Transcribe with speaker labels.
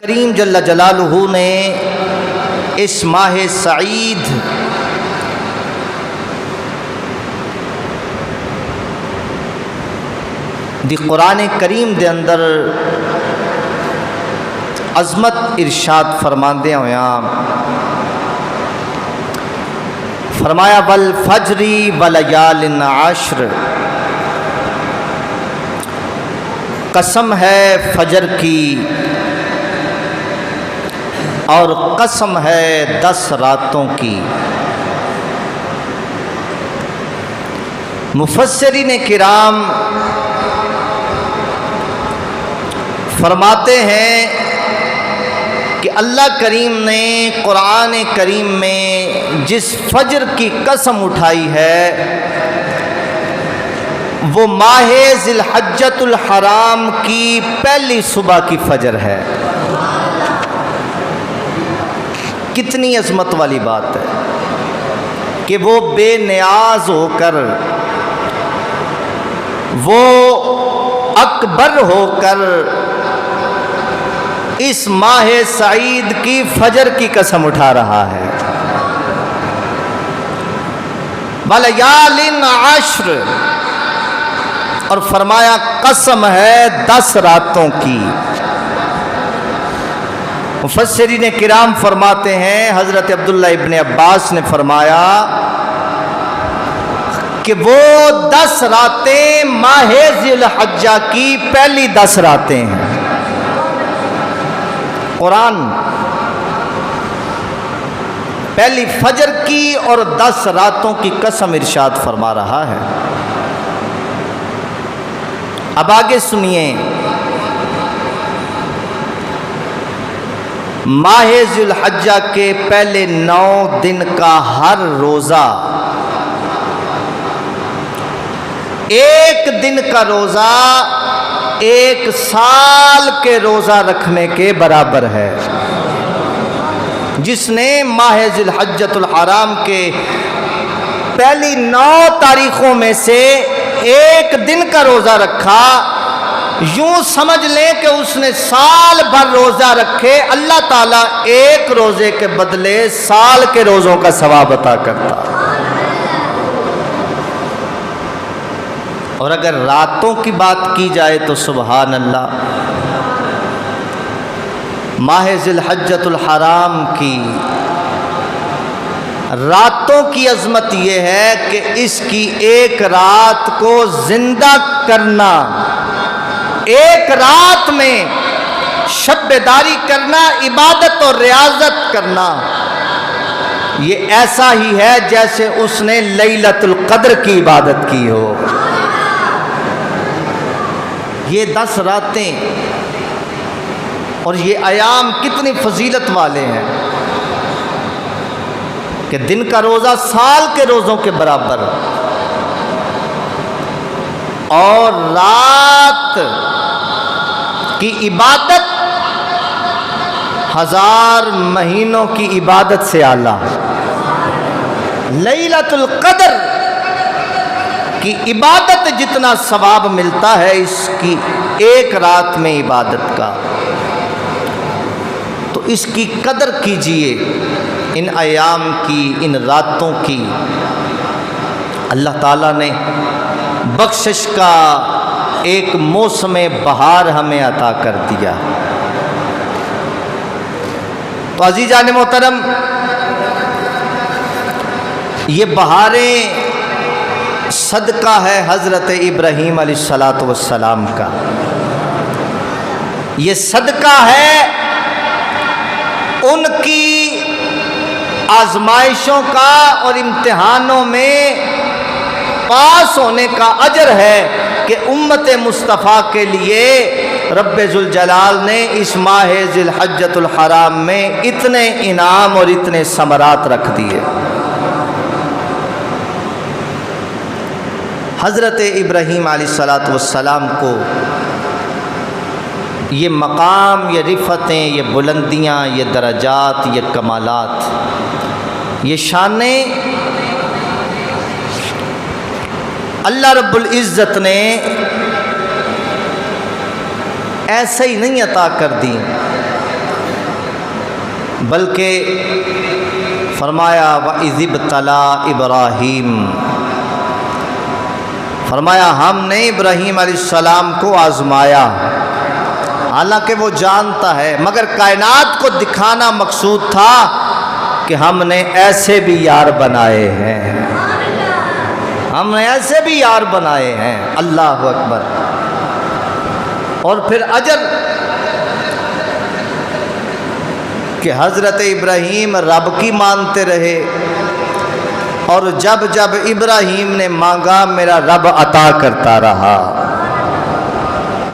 Speaker 1: کریم جل جلالہ نے اس ماہ سعید دی قرآن کریم دے اندر عظمت ارشاد فرماندے ہویاں فرمایا والفجر ولیال عشر، قسم ہے فجر کی اور قسم ہے 10 راتوں کی۔ مفسرین کرام فرماتے ہیں کہ اللہ کریم نے قرآن کریم میں جس فجر کی قسم اٹھائی ہے وہ ماہ ذی الحجۃ الحرام کی پہلی صبح کی فجر ہے۔ کتنی عظمت والی بات ہے کہ وہ بے نیاز ہو کر، وہ اکبر ہو کر اس ماہ سعید کی فجر کی قسم اٹھا رہا ہے۔ وَلَيَالٍ عَشْرٍ، اور فرمایا قسم ہے 10 راتوں کی۔ مفسرین کرام فرماتے ہیں، حضرت عبداللہ ابن عباس نے فرمایا کہ وہ 10 راتیں ماہ ذی الحجہ کی پہلی 10 راتیں ہیں۔ قرآن پہلی فجر کی اور 10 راتوں کی قسم ارشاد فرما رہا ہے۔ اب آگے سنیے، ماہ ذی الحجہ کے پہلے 9 دن کا ہر روزہ 1 دن کا روزہ 1 سال کے روزہ رکھنے کے برابر ہے۔ جس نے ماہ ذی الحجۃ الحرام کے پہلی 9 تاریخوں میں سے 1 دن کا روزہ رکھا، یوں سمجھ لیں کہ اس نے سال بھر روزہ رکھے، اللہ تعالیٰ 1 روزے کے بدلے سال کے روزوں کا ثواب عطا کرتا۔ اور اگر راتوں کی بات کی جائے تو سبحان اللہ، ماہ ذی الحجۃ الحرام کی راتوں کی عظمت یہ ہے کہ اس کی 1 رات کو زندہ کرنا، 1 رات میں شب بیداری کرنا، عبادت اور ریاضت کرنا، یہ ایسا ہی ہے جیسے اس نے لیلۃ القدر کی عبادت کی ہو۔ یہ 10 راتیں اور یہ ایام کتنی فضیلت والے ہیں کہ دن کا روزہ سال کے روزوں کے برابر، اور رات کی عبادت 1000 مہینوں کی عبادت سے اعلیٰ۔ لیلۃ القدر کی عبادت جتنا ثواب ملتا ہے اس کی 1 رات میں عبادت کا، تو اس کی قدر کیجئے، ان ایام کی، ان راتوں کی۔ اللہ تعالیٰ نے بخشش کا ایک موسم بہار ہمیں عطا کر دیا۔ تو عزیزان محترم، یہ بہاریں صدقہ ہے حضرت ابراہیم علیہ السلام کا، یہ صدقہ ہے ان کی آزمائشوں کا اور امتحانوں میں پاس ہونے کا اجر ہے کہ امت مصطفیٰ کے لیے رب ذوالجلال نے اس ماہ ذی الحجۃ الحرام میں اتنے انعام اور اتنے ثمرات رکھ دیے۔ حضرت ابراہیم علیہ السلام کو یہ مقام، یہ رفتیں، یہ بلندیاں، یہ درجات، یہ کمالات، یہ شانیں اللہ رب العزت نے ایسے ہی نہیں عطا کر دی، بلکہ فرمایا وَإِذِ ابْتَلَىٰ ابراہیم، فرمایا ہم نے ابراہیم علیہ السلام کو آزمایا، حالانکہ وہ جانتا ہے، مگر کائنات کو دکھانا مقصود تھا کہ ہم نے ایسے بھی یار بنائے ہیں، ہم نے ایسے بھی یار بنائے ہیں۔ اللہ اکبر۔ اور پھر اجر کہ حضرت ابراہیم رب کی مانتے رہے، اور جب جب ابراہیم نے مانگا میرا رب عطا کرتا رہا۔